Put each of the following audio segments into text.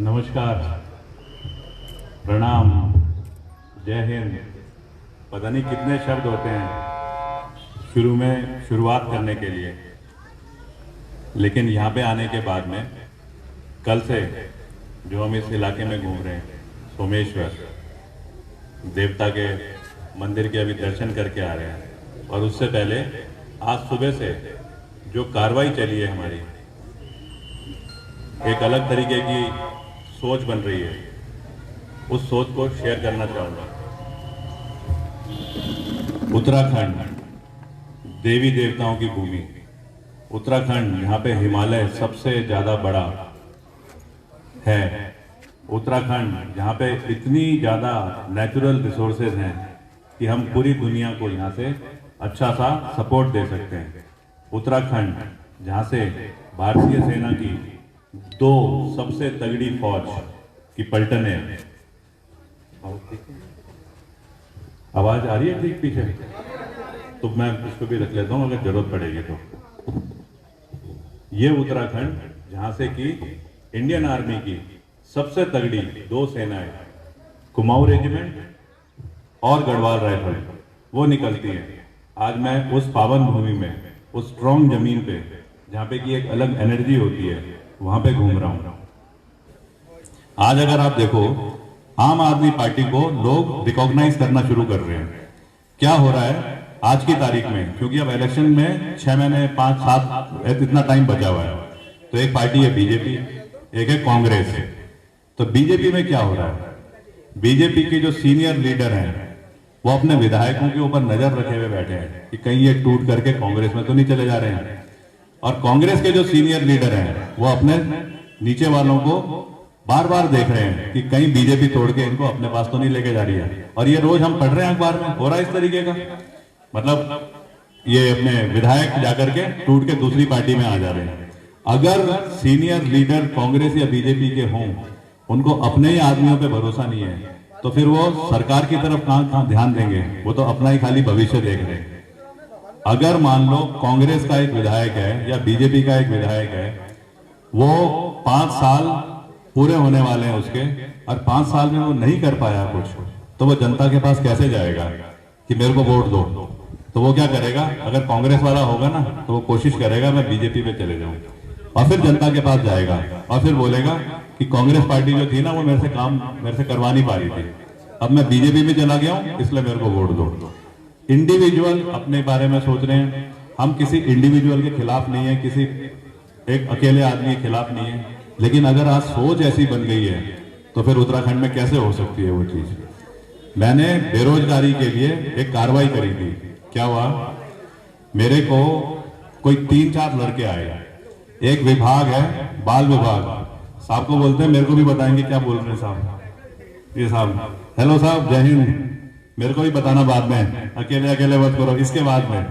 नमस्कार, प्रणाम, जय हिंद। पता नहीं कितने शब्द होते हैं शुरू में शुरुआत करने के लिए, लेकिन यहाँ पे आने के बाद में कल से जो हम इस इलाके में घूम रहे हैं, सोमेश्वर देवता के मंदिर के अभी दर्शन करके आ रहे हैं, और उससे पहले आज सुबह से जो कार्रवाई चली है हमारी, एक अलग तरीके की सोच बन रही है, उस सोच को शेयर करना चाहूँगा। उत्तराखंड देवी देवताओं की भूमि, उत्तराखंड यहाँ पे हिमालय सबसे ज़्यादा बड़ा है। उत्तराखंड जहाँ पे इतनी ज़्यादा नेचुरल रिसोर्सेज हैं कि हम पूरी दुनिया को यहाँ से अच्छा सा सपोर्ट दे सकते हैं। उत्तराखंड जहाँ से भारतीय सेना की दो सबसे तगड़ी फौज की पलटने, आवाज आ रही है ठीक पीछे, तो मैं इसको भी रख लेता हूँ अगर जरूरत पड़ेगी तो। ये उत्तराखंड जहाँ से कि इंडियन आर्मी की सबसे तगड़ी दो सेनाएं, कुमाऊं रेजिमेंट और गढ़वाल राइफल, वो निकलती हैं। आज मैं उस पावन भूमि में, उस स्ट्रॉन्ग जमीन पे जहाँ पे कि एक अलग एनर्जी होती है, वहां पे घूम रहा हूं। आज अगर आप देखो, आम आदमी पार्टी को लोग रिकॉग्नाइज करना शुरू कर रहे हैं। क्या हो रहा है आज की तारीख में, क्योंकि अब इलेक्शन में 6 महीने 5-7 इतना टाइम बचा हुआ है, तो एक पार्टी है बीजेपी, एक है कांग्रेस। तो बीजेपी में क्या हो रहा है, बीजेपी के जो सीनियर लीडर हैं वो अपने विधायकों के ऊपर नजर रखे हुए बैठे हैं कि कहीं ये टूट करके कांग्रेस में तो नहीं चले जा रहे हैं, और कांग्रेस के जो सीनियर लीडर हैं वो अपने नीचे वालों को बार बार देख रहे हैं कि कहीं बीजेपी तोड़ के इनको अपने पास तो नहीं लेके जा रही है। और ये रोज हम पढ़ रहे हैं अखबार में, हो रहा है इस तरीके का। मतलब ये अपने विधायक जाकर के टूट के दूसरी पार्टी में आ जा रहे हैं। अगर सीनियर लीडर कांग्रेस या बीजेपी के हों, उनको अपने ही आदमियों पे भरोसा नहीं है, तो फिर वो सरकार की तरफ कहां ध्यान देंगे? वो तो अपना ही खाली भविष्य देख रहे हैं। अगर मान लो कांग्रेस का एक विधायक है या बीजेपी का एक विधायक है, वो 5 साल पूरे होने वाले हैं उसके, और 5 साल में वो नहीं कर पाया कुछ, तो वो जनता के पास कैसे जाएगा कि मेरे को वोट दो? तो वो क्या करेगा? अगर कांग्रेस वाला होगा ना, तो वो कोशिश करेगा मैं बीजेपी पे चले जाऊं, और फिर जनता के पास जाएगा और फिर बोलेगा कि कांग्रेस पार्टी जो थी ना, वो मेरे से करवा नहीं पा रही थी, अब मैं बीजेपी में चला गया हूं, इसलिए मेरे को वोट दो। इंडिविजुअल अपने बारे में सोच रहे हैं। हम किसी इंडिविजुअल के खिलाफ नहीं है, किसी एक अकेले आदमी के खिलाफ नहीं है, लेकिन अगर आज सोच ऐसी बन गई है तो फिर उत्तराखंड में कैसे हो सकती है वो चीज? मैंने बेरोजगारी के लिए एक कार्रवाई करी थी। क्या हुआ, मेरे को कोई 3-4 लड़के आए, एक विभाग है बाल विभाग, साहब को बोलते हैं, मेरे को भी बताएंगे क्या बोल रहे हैं साहब? ये साहब, हेलो साहब, जय हिंद, मेरे को भी बताना बाद में, अकेले अकेले मत करो, इसके बाद में।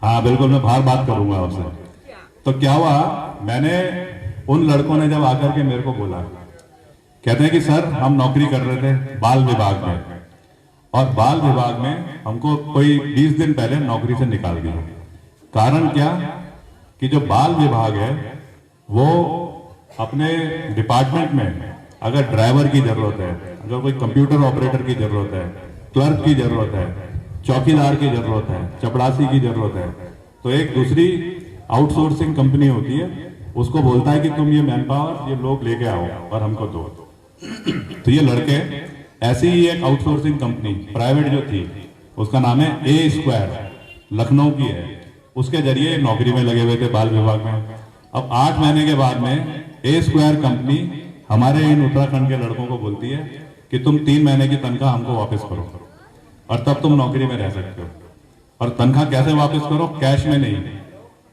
हाँ बिल्कुल, मैं बाहर बात करूंगा आपसे। तो क्या हुआ, मैंने उन लड़कों ने जब आकर के मेरे को बोला, कहते हैं कि सर हम नौकरी कर रहे थे बाल विभाग में, और बाल विभाग में हमको कोई 20 दिन पहले नौकरी से निकाल दिया। कारण क्या कि जो बाल विभाग है वो अपने डिपार्टमेंट में अगर ड्राइवर की जरूरत है, अगर कोई कंप्यूटर ऑपरेटर की जरूरत है, क्लर्क की जरूरत है, चौकीदार की जरूरत है, चपड़ासी की जरूरत है, तो एक दूसरी आउटसोर्सिंग कंपनी होती है, उसको बोलता है कि तुम ये मैन पावर, ये लोग लेके आओ और हमको दो। तो ये लड़के, ऐसी ही एक आउटसोर्सिंग कंपनी प्राइवेट जो थी, उसका नाम है ए स्क्वायर, लखनऊ की है, उसके जरिए नौकरी में लगे हुए थे बाल विभाग में। अब 8 महीने के बाद में ए स्क्वायर कंपनी हमारे इन उत्तराखंड के लड़कों को बोलती है कि तुम 3 महीने की तनख्वाह हमको वापस करो, और तब तुम नौकरी में रह सकते हो। और तनख्वाह कैसे वापस करो? कैश में नहीं,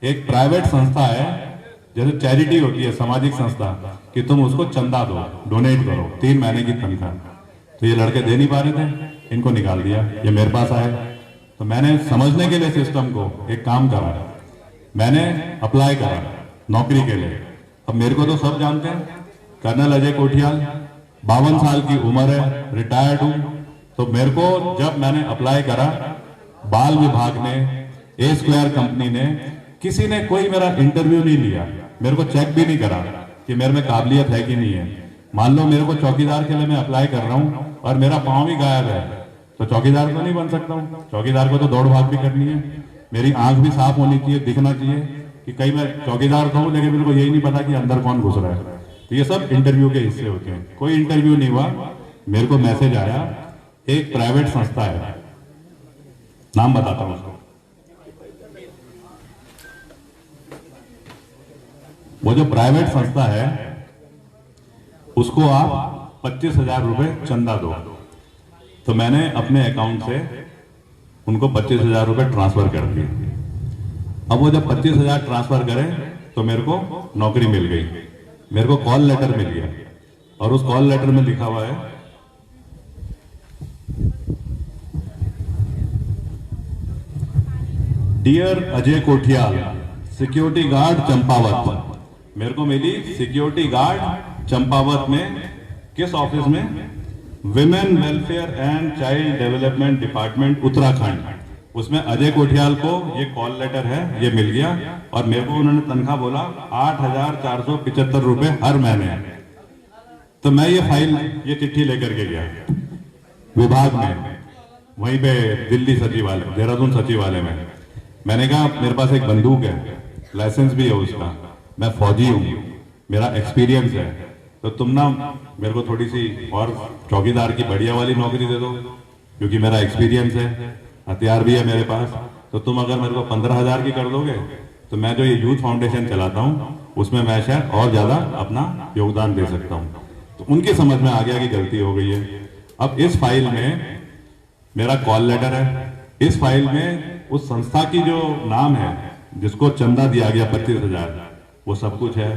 एक प्राइवेट संस्था है, जैसे चैरिटी होती है, सामाजिक संस्था, कि तुम उसको चंदा दो, डोनेट करो 3 महीने की तनख्वाह। तो ये लड़के दे नहीं पा रहे थे, इनको निकाल दिया, ये मेरे पास आए। तो मैंने समझने के लिए सिस्टम को एक काम करा, मैंने अप्लाई करा नौकरी के लिए। अब मेरे को तो सब जानते हैं, कर्नल अजय कोठियाल, 52 साल की उम्र है, रिटायर्ड हूं। तो मेरे को जब मैंने अप्लाई करा, बाल विभाग ने, ए स्क्वायर कंपनी ने, किसी ने कोई मेरा इंटरव्यू नहीं लिया, मेरे को चेक भी नहीं करा कि मेरे में काबिलियत है कि नहीं है। मान लो मेरे को चौकीदार के लिए मैं अप्लाई कर रहा हूँ और मेरा पाँव भी गायब है, तो चौकीदार तो नहीं बन सकता हूँ। चौकीदार को तो दौड़ भाग भी करनी है, मेरी आंख भी साफ होनी चाहिए, दिखना चाहिए कि कहीं मैं चौकीदार तो हूँ लेकिन मेरे को यही नहीं पता कि अंदर कौन घुस रहा है। तो ये सब इंटरव्यू के हिस्से होते हैं। कोई इंटरव्यू नहीं हुआ, मेरे को मैसेज आया, एक प्राइवेट संस्था है, नाम बताता हूँ उसको। वो जो प्राइवेट संस्था है उसको आप 25,000 रुपए चंदा दो। तो मैंने अपने अकाउंट से उनको 25,000 रुपए ट्रांसफर कर दिए। अब वो जब 25,000 ट्रांसफर करें तो मेरे को नौकरी मिल गई, मेरे को कॉल लेटर मिल गया और उस कॉल लेटर में लिखा हुआ है dear Ajay Kothiyal, security guard Champawat. मेरे को मिली सिक्योरिटी गार्ड चंपावत में, किस ऑफिस में? Women welfare and child development department Uttarakhand. उसमें अजय कोठियाल को ये कॉल लेटर है, ये मिल गया और मेरे को उन्होंने तनख्वाह बोला 8,475 रुपए हर महीने। तो मैं ये फाइल, ये चिट्ठी लेकर के गया विभाग में, वहीं पे दिल्ली सचिवालय, देहरादून सचिवालय में। मैंने कहा मेरे पास एक बंदूक है, लाइसेंस भी है उसका, मैं फौजी हूँ, मेरा एक्सपीरियंस है, तो तुम ना मेरे को थोड़ी सी और चौकीदार की बढ़िया वाली नौकरी दे दो, क्योंकि मेरा एक्सपीरियंस है, हथियार भी है मेरे पास। तो तुम अगर मेरे को 15,000 की कर दोगे तो मैं जो ये यूथ फाउंडेशन चलाता हूँ उसमें मैं शायद और ज्यादा अपना योगदान दे सकता हूँ। तो उनकी समझ में आ गया कि गलती हो गई है। अब इस फाइल में मेरा कॉल लेटर है, इस फाइल में उस संस्था की जो नाम है जिसको चंदा दिया गया 25,000, वो सब कुछ है।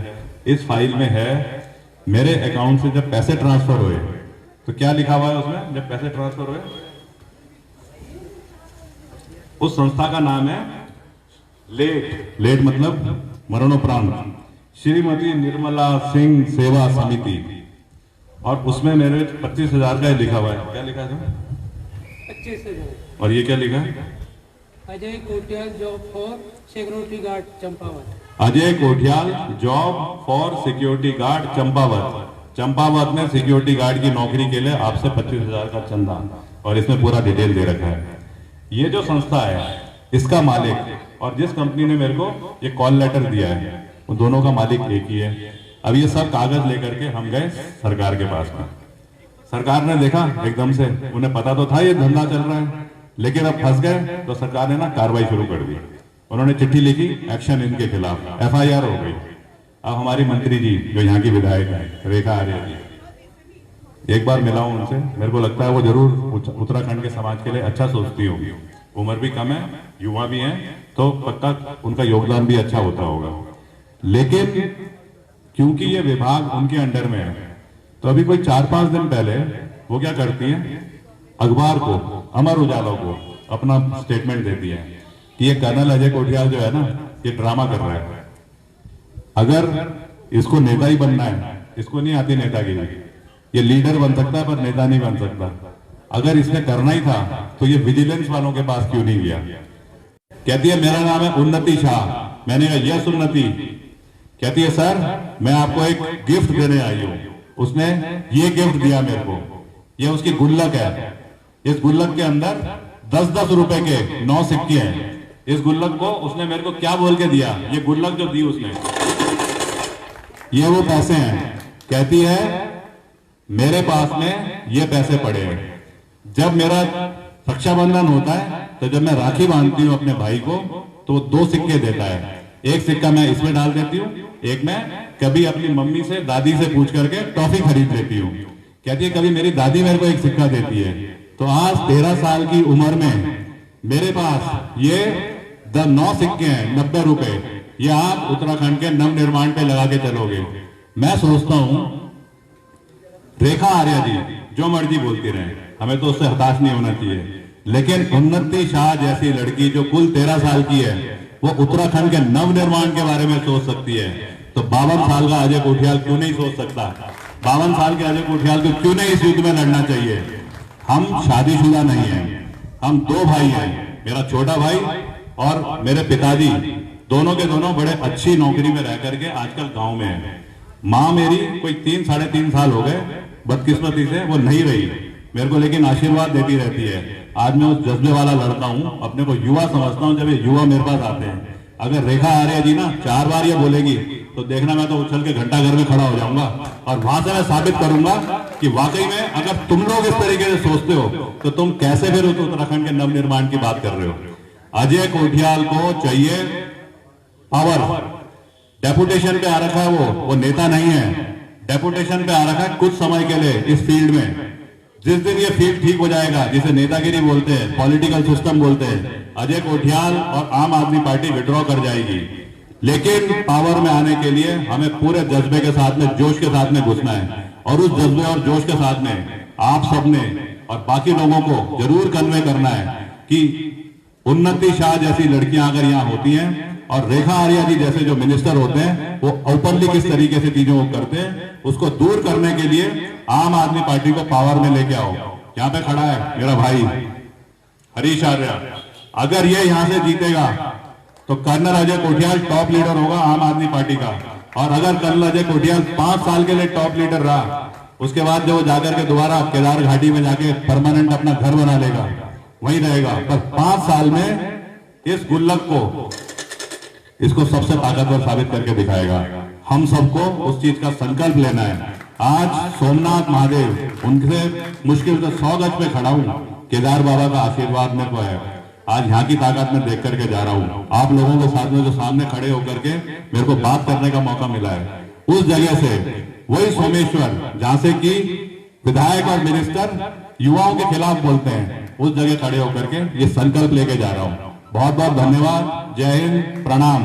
इस फाइल में है मेरे अकाउंट से जब पैसे ट्रांसफर हुए, तो क्या लिखा हुआ है उसमें? जब पैसे ट्रांसफर हुए, उस संस्था का नाम है लेट मतलब मरणोपरांत, श्रीमती निर्मला सिंह सेवा समिति, और उसमें मेरे 25,000 का लिखा हुआ है। क्या लिखा है? 25,000। और ये क्या लिखा है? Ajay Kothiyal job for security guard Champawat. Ajay Kothiyal job for security guard Champawat. Champawat में सिक्योरिटी गार्ड की नौकरी के लिए आपसे 25,000 का चंदा, और इसमें पूरा डिटेल दे रखा है। ये जो संस्था है इसका मालिक और जिस कंपनी ने मेरे को ये कॉल लेटर दिया है, वो दोनों का मालिक एक ही है। अब ये सब कागज लेकर के हम गए सरकार के पास में। सरकार ने देखा एकदम से, उन्हें पता तो था ये धंधा चल रहा है, लेकिन अब फंस गए, तो सरकार ने ना कार्रवाई शुरू कर दी। उन्होंने चिट्ठी लिखी, एक्शन इनके खिलाफ, FIR हो गई। अब हमारी मंत्री जी जो यहाँ की विधायक है रेखा आर्य जी, एक बार मिला हूं उनसे, मेरे को लगता है वो जरूर उत्तराखंड के समाज के लिए अच्छा सोचती होंगी। उम्र भी कम है, युवा भी हैं, तो पक्का उनका योगदान भी अच्छा होता होगा। लेकिन क्योंकि ये विभाग उनके अंडर में है, तो अभी कोई 4-5 दिन पहले वो क्या करती है, अखबार को, अमर उजाला को अपना स्टेटमेंट देती है कि ये कर्नल अजय कोठियाल जो है ना, ये ड्रामा कर रहा है। अगर इसको नेता ही बनना है, इसको नहीं आती नेतागिरी, ये लीडर बन सकता है पर नेता नहीं बन सकता। अगर इसने करना ही था तो ये विजिलेंस वालों के पास क्यों नहीं गया? कहती है मेरा नाम है उन्नति शाह। मैंने कहा यस उन्नति। कहती है सर मैं आपको एक गिफ्ट देने आई हूं। उसने ये गिफ्ट दिया मेरे को, ये उसकी गुल्लक है। इस गुल्लक के अंदर 10-10 रुपए के 9 सिक्के हैं। इस गुल्लक को उसने मेरे को क्या बोल के दिया, ये गुल्लक जो दी उसने, ये वो पैसे हैं। कहती है मेरे पास में ये पैसे पड़े हैं, जब मेरा रक्षाबंधन होता है तो जब मैं राखी बांधती हूँ अपने भाई को, तो वो 2 सिक्के देता है। एक सिक्का मैं इसमें डाल देती हूँ, एक मैं कभी अपनी मम्मी से, दादी से पूछ करके टॉफी खरीद लेती हूँ। कहती है कभी मेरी दादी मेरे को एक सिक्का देती है। तो आज 13 साल की उम्र में मेरे पास ये 9 सिक्के हैं, 90 रुपए। ये आप उत्तराखंड के नव निर्माण पे लगा के चलोगे। मैं सोचता हूं रेखा आर्य जी जो मर्जी बोलती रहे, हमें तो उससे हताश नहीं होना चाहिए, लेकिन उन्नति शाह जैसी लड़की जो कुल 13 साल की है, वो उत्तराखंड के नव निर्माण के बारे में सोच सकती है। तो 52 साल का अजय कोठियाल क्यों नहीं सोच सकता? 52 साल के अजय कोठियाल को क्यों नहीं इस युद्ध में लड़ना चाहिए? हम शादीशुदा नहीं है, हम 2 भाई हैं। मेरा छोटा भाई और मेरे पिताजी दोनों के दोनों बड़े अच्छी नौकरी में रह करके आजकल गांव में हैं। माँ मेरी कोई 3-3.5 साल हो गए बदकिस्मती से वो नहीं रही मेरे को, लेकिन आशीर्वाद देती रहती है। आज मैं उस जज्बे वाला लड़का हूँ, अपने को युवा समझता हूँ। जब ये युवा मेरे पास आते हैं, अगर रेखा आर्य जी ना 4 बार ये बोलेगी तो देखना मैं तो उछल के घंटा घर में खड़ा हो जाऊंगा और वहां से मैं साबित करूंगा कि वाकई में अगर तुम लोग इस तरीके से सोचते हो तो तुम कैसे फिर उत्तराखंड के नवनिर्माण की बात कर रहे हो। अजय कोठियाल को चाहिए पावर, डेपुटेशन पे आ रखा है, वो नेता नहीं है, डेपुटेशन पे आ रखा है कुछ समय के लिए इस फील्ड में। जिस दिन ये फील्ड ठीक हो जाएगा, जिसे नेतागिरी बोलते हैं, पॉलिटिकल सिस्टम बोलते हैं, अजय कोठियाल और आम आदमी पार्टी विड्रॉ कर जाएगी। लेकिन पावर में आने के लिए हमें पूरे जज्बे के साथ में, जोश के साथ में घुसना है और उस जज्बे और जोश के साथ में आप सबने और बाकी लोगों को जरूर कन्वे करना है कि उन्नति शाह जैसी लड़कियां अगर यहाँ होती हैं और रेखा आर्या जी जैसे जो मिनिस्टर होते हैं वो ओपनली किस तरीके से चीजों को करते हैं, उसको दूर करने के लिए आम आदमी पार्टी को पावर में लेके आओ। यहाँ पे खड़ा है मेरा भाई हरीश आर्या, अगर ये यहां से जीतेगा तो colonel Ajay Kothiyal top leader होगा आम आदमी पार्टी का। और अगर कर्नल अजय कोठियाल 5 साल के लिए टॉप लीडर रहा, उसके बाद जब वो जाकर के दोबारा केदार घाटी में जाके परमानेंट अपना घर बना लेगा, वहीं रहेगा। पर 5 साल में इस गुल्लक को, इसको सबसे ताकतवर साबित करके दिखाएगा। हम सबको उस चीज का संकल्प लेना है। आज सोमनाथ महादेव, उनसे मुश्किल से 100 गज पे खड़ा हूं, केदार बाबा का आशीर्वाद मेरे को है। आज यहाँ की ताकत में देख करके जा रहा हूँ। आप लोगों के साथ में जो सामने खड़े होकर के मेरे को बात करने का मौका मिला है, उस जगह से वही सोमेश्वर जहां से कि विधायक और मिनिस्टर युवाओं के खिलाफ बोलते हैं, उस जगह खड़े होकर के ये संकल्प लेके जा रहा हूँ। बहुत बहुत धन्यवाद। जय हिंद, प्रणाम।